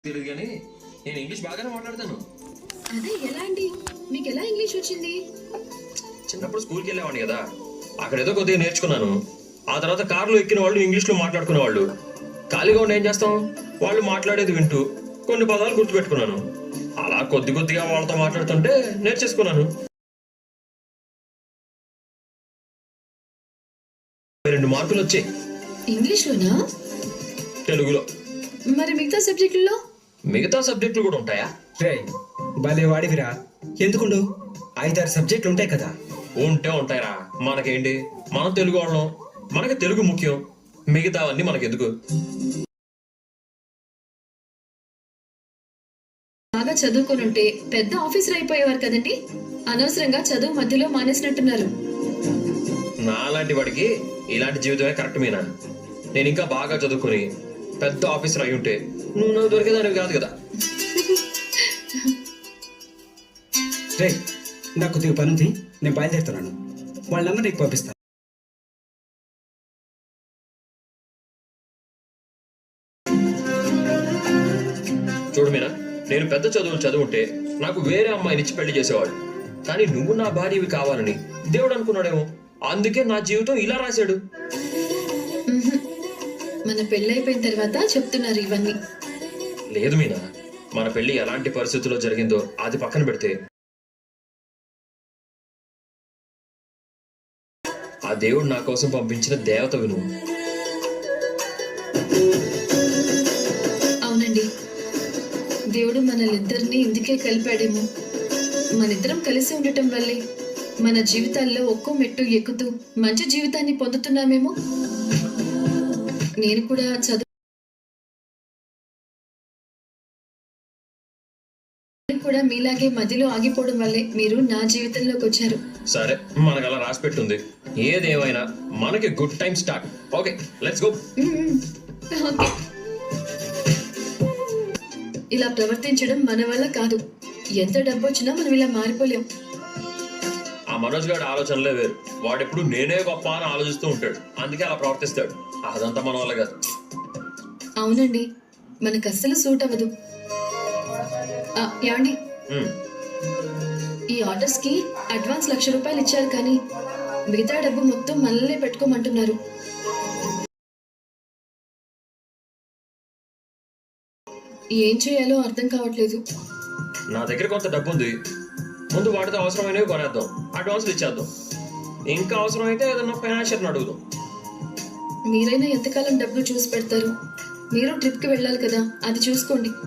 తెలుగు కానీ నేను ఇంగ్లీష్ బాగానే మాట్లాడతాను. అదే ఎలా అండి, మీకు ఎలా ఇంగ్లీష్ వచ్చింది? చిన్నప్పుడు స్కూల్కి వెళ్ళేవాడిని కదా, అక్కడ ఏదో కొద్దిగా నేర్చుకున్నాను. ఆ తర్వాత కారులో ఎక్కిన వాళ్ళు ఇంగ్లీష్లో మాట్లాడుకునే వాళ్ళు. ఖాళీగా ఉండి ఏం చేస్తాం, వాళ్ళు మాట్లాడేది వింటూ కొన్ని పదాలు గుర్తుపెట్టుకున్నాను. అలా కొద్ది కొద్దిగా వాళ్ళతో మాట్లాడుతుంటే నేర్చేసుకున్నాను. 2 మార్కులు వచ్చాయి ఇంగ్లీష్లోనా? తెలుగులో. మరి మిగతా సబ్జెక్టుల్లో? మిగతా సబ్జెక్టులు కూడా ఉంటాయా? రే భలే వాడివిరా. ఎందుకుండు 5-6 సబ్జెక్టులు ఉంటాయి కదా. ఉంటాయిరా, మనకేంటి, మనం తెలుగు వాళ్ళం, మనకి తెలుగు ముఖ్యం, మిగతావన్నీ మనకెందుకు. బాగా చదువుకొని ఉంటే పెద్ద ఆఫీసర్ అయిపోయేవారు కదండి. అనవసరంగా చదువు మధ్యలో మానేసినట్టున్నారు. నాలాంటి వాడికి ఇలాంటి జీవితమే కరెక్ట్ మీనా. నేను ఇంకా బాగా చదువుకుని పెద్ద ఆఫీసర్ అయి ఉంటే నువ్వు నాకు దొరికేదానివి కాదు కదా. రే నాకు కొద్దిగా పని ఉంది, నేను బయలుదేరుతున్నాను. వాళ్ళ నెంబర్ నీకు పంపిస్తాను. చూడు మీనా, నేను పెద్ద చదువులు చదువుంటే నాకు వేరే అమ్మాయిని ఇచ్చి పెళ్లి చేసేవాడు. కానీ నువ్వు నా భార్యవి కావాలని దేవుడు అనుకున్నాడేమో, అందుకే నా జీవితం ఇలా రాశాడు. మన పెళ్ళైపోయిన తర్వాత చెప్తున్నారు ఇవన్నీ. లేదు మీనా, మన పెళ్లి ఎలాంటి పరిస్థితుల్లో జరిగిందో అది పక్కన పెడితే ఆ దేవుడు నా కోసం పంపించిన దేవతవి నువ్వు. అవునండి, దేవుడు మనల్నిద్దరినీ ఇందుకే కలిపాడేమో. మనిద్దరం కలిసి ఉండటం వల్లే మన జీవితాల్లో ఒక్కో మెట్టు ఎక్కుతూ మంచి జీవితాన్ని పొందుతున్నామేమో. నేను కూడా కూడా మీలాగే మధ్యలో ఆగిపోవడం వల్లే మీరు నా జీవితంలోకి వచ్చారు. సరే, మనకు అలా రాసి పెట్టుంది. ఏదేమైనా మనకి good time start. Okay, let's go. Okay, ఇలా ప్రవర్తించడం మన వల్ల కాదు. ఎంత డబ్బు వచ్చినా మనం ఇలా మారిపోలేం. ఆ మనోజ్ గారి ఆలోచనలే వేరు. వాడెప్పుడు నేనే గొప్ప అని ఆలోచిస్తూ ఉంటాడు, అందుకే అలా ప్రవర్తిస్తాడు. అదంతా మన వల్ల కాదు. అవునండి, మనకు అస్సలు సూట్ అవ్వదు. ఏమండి, ఈ ఆర్డర్స్ కి అడ్వాన్స్ 1,00,000 రూపాయలు ఇచ్చారు, కానీ మిగతా డబ్బు మొత్తం మనల్నే పెట్టుకోమంటున్నారు. ఏం చేయాలో అర్థం కావట్లేదు. నా దగ్గర కొంత డబ్బు ఉంది, ముందు వాటితో అవసరమైనవి కొనేద్దాం, అడ్వాన్స్లు ఇచ్చేద్దాం. ఇంకా అవసరమైతే ఏదన్నా ఫైనాన్షియల్ని అడుగుదాం. మీరైనా ఎంతకాలం డబ్బులు చూసి పెడతారు? మీరు ట్రిప్కి వెళ్ళాలి కదా, అది చూసుకోండి.